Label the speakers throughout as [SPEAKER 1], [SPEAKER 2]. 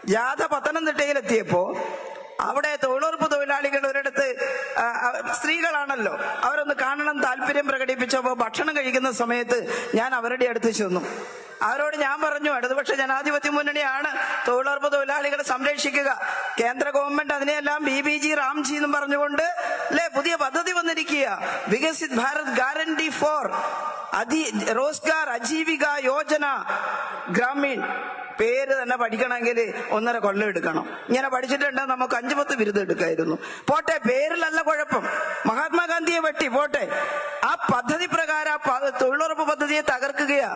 [SPEAKER 1] ജാഥ പത്തനംതിട്ടയിലെത്തിയപ്പോ അവിടെ തൊഴിലുറപ്പ് തൊഴിലാളികൾ ഒരിടത്ത് സ്ത്രീകളാണല്ലോ, അവരൊന്ന് കാണണം താല്പര്യം പ്രകടിപ്പിച്ചപ്പോൾ ഭക്ഷണം കഴിക്കുന്ന സമയത്ത് ഞാൻ അവരുടെ അടുത്ത് ചെന്നു. അവരോട് ഞാൻ പറഞ്ഞു, ഇടതുപക്ഷ ജനാധിപത്യ മുന്നണിയാണ് തൊഴിലുറപ്പ് തൊഴിലാളികളെ സംരക്ഷിക്കുക. കേന്ദ്ര ഗവൺമെന്റ് അതിനെയെല്ലാം BBG റാംജി എന്നും പറഞ്ഞുകൊണ്ട് അല്ലെ പുതിയ പദ്ധതി വന്നിരിക്കുക, വികസിത് ഭാരത് ഗ്യാരണ്ടി ഫോർ റോസ്ഗാർ അജീവിക യോജന ഗ്രാമീൺ. പേര് തന്നെ പഠിക്കണമെങ്കിൽ 1.5 കൊല്ലം എടുക്കണം. ഇങ്ങനെ പഠിച്ചിട്ടുണ്ടെങ്കിൽ നമുക്ക് 5-10 ബിരുദം എടുക്കായിരുന്നു. പോട്ടെ, പേരിലല്ല കുഴപ്പം, മഹാത്മാഗാന്ധിയെ വെട്ടി പോട്ടെ. ആ പദ്ധതി പ്രകാരം തൊഴിലുറപ്പ് പദ്ധതിയെ തകർക്കുകയാ.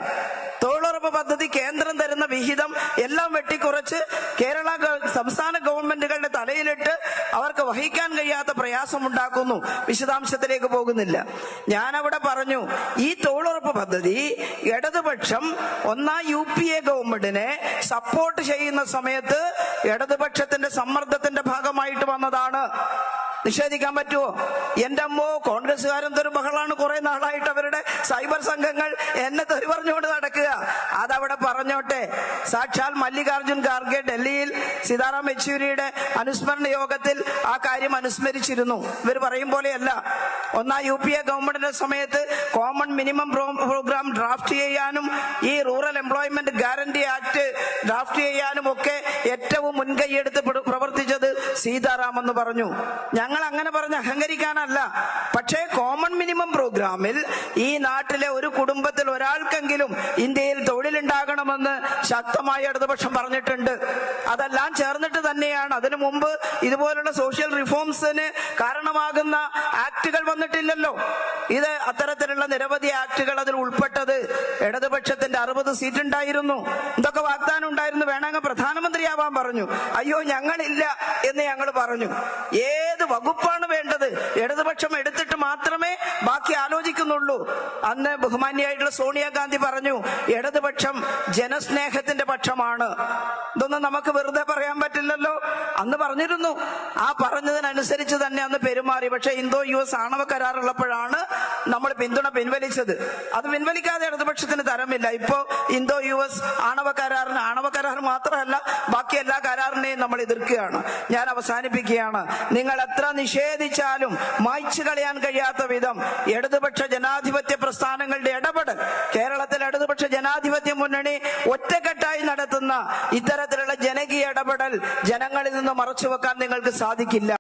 [SPEAKER 1] തൊഴിലുറപ്പ് പദ്ധതി കേന്ദ്രം തരുന്ന വിഹിതം എല്ലാം വെട്ടിക്കുറച്ച് കേരള സംസ്ഥാന ഗവൺമെന്റുകളുടെ തലയിലിട്ട് അവർക്ക് വഹിക്കാൻ കഴിയാത്ത പ്രയാസമുണ്ടാക്കുന്നു. വിശദാംശത്തിലേക്ക് പോകുന്നില്ല. ഞാനവിടെ പറഞ്ഞു, ഈ തൊഴിലുറപ്പ് പദ്ധതി ഇടതുപക്ഷം UPA ഗവൺമെന്റിനെ സപ്പോർട്ട് ചെയ്യുന്ന സമയത്ത് ഇടതുപക്ഷത്തിന്റെ സമ്മർദ്ദത്തിന്റെ ഭാഗമായിട്ട് വന്നതാണ്. നിഷേധിക്കാൻ പറ്റുമോ? എന്റെ അമ്മോ, കോൺഗ്രസ്സുകാരെന്തൊരു ബഹളാണ്. കുറെ നാളായിട്ട് അവരുടെ സൈബർ സംഘങ്ങൾ എന്നെ തെറി പറഞ്ഞുകൊണ്ട് നടക്കുക. അതവിടെ പറഞ്ഞോട്ടെ. സാക്ഷാൽ മല്ലികാർജുൻ ഖാർഗെ ഡൽഹിയിൽ സീതാറാം യെച്ചൂരിയുടെ അനുസ്മരണ യോഗത്തിൽ ആ കാര്യം അനുസ്മരിച്ചിരുന്നു. ഇവർ പറയും പോലെയല്ല. UPA ഗവൺമെന്റിന്റെ സമയത്ത് കോമൺ മിനിമം പ്രോഗ്രാം ഡ്രാഫ്റ്റ് ചെയ്യാനും ഈ rural employment guarantee act draft ചെയ്യാനും ഒക്കെ ഏറ്റവും മുൻകൈയെടുത്ത് പ്രവർത്തിച്ചത് സീതാറാം എന്ന് പറഞ്ഞു. ഞങ്ങൾ അങ്ങനെ പറഞ്ഞ് അഹങ്കരിക്കാനല്ല. പക്ഷേ കോമൺ മിനിമം പ്രോഗ്രാമിൽ ഈ നാട്ടിലെ ഒരു കുടുംബത്തിൽ ഒരാൾക്കെങ്കിലും ഇന്ത്യയിൽ തൊഴിലുണ്ടാകണമെന്ന് ശക്തമായി ഇടതുപക്ഷം പറഞ്ഞിട്ടുണ്ട്. അതെല്ലാം ചേർന്നിട്ട് തന്നെയാണ്. അതിനു മുമ്പ് ഇതുപോലുള്ള സോഷ്യൽ റിഫോംസിന് കാരണമാകുന്ന ആക്ടുകൾ വന്നിട്ടില്ലല്ലോ. ഇത് അത്തരത്തിലുള്ള നിരവധി ആക്ടുകൾ അതിൽ ഉൾപ്പെട്ടത്. ഇടതുപക്ഷത്തിന്റെ 60 സീറ്റ് ഉണ്ടായിരുന്നു. എന്തൊക്കെ വാഗ്ദാനം ഉണ്ടായിരുന്നു. വേണമെങ്കിൽ പ്രധാനമന്ത്രിയാവാൻ പറഞ്ഞു. അയ്യോ, ഞങ്ങളില്ല എന്ന് ഞങ്ങൾ പറഞ്ഞു. ഏത് വകുപ്പാണ് വേണ്ടത് ഇടതുപക്ഷം എടുത്തിട്ട് മാത്രമേ ബാക്കി ആലോചിക്കുന്നുള്ളൂ. അന്ന് ബഹുമാന്യായിട്ടുള്ള സോണിയാഗാന്ധി പറഞ്ഞു, ഇടതുപക്ഷം ജനസ്നേഹത്തിന്റെ പക്ഷമാണ്. ഇതൊന്നും നമുക്ക് വെറുതെ പറയാൻ പറ്റില്ലല്ലോ. അന്ന് പറഞ്ഞിരുന്നു. ആ പറഞ്ഞതിനനുസരിച്ച് തന്നെ അന്ന് പെരുമാറി. പക്ഷെ ഇന്തോ-US ആണവ കരാറുള്ളപ്പോഴാണ് നമ്മൾ പിന്തുണ പിൻവലിച്ചത്. അത് പിൻവലിക്കാതെ ഇടതുപക്ഷത്തിന് തരമില്ല. ഇപ്പോ ഇന്തോ-US ആണവ കരാർ മാത്രമല്ല, ബാക്കി എല്ലാ കരാറിനെയും നമ്മൾ എതിർക്കുകയാണ്. ഞാൻ അവസാനിപ്പിക്കുകയാണ്. നിങ്ങൾ എത്ര നിഷേധിച്ചാലും മായ്ച്ചു കളയാൻ കഴിയാത്ത വിധം ഇടതുപക്ഷ ജനാധിപത്യ പ്രസ്ഥാനങ്ങളുടെ ഇടപെടൽ, കേരളത്തിൽ ഇടതുപക്ഷ ജനാധിപത്യ മുന്നണി ഒറ്റക്കെട്ടായി നടത്തുന്ന ഇത്തരത്തിലുള്ള ജനകീയ ഇടപെടൽ ജനങ്ങളിൽ നിന്ന് മറച്ചുവെക്കാൻ നിങ്ങൾക്ക് സാധിക്കില്ല.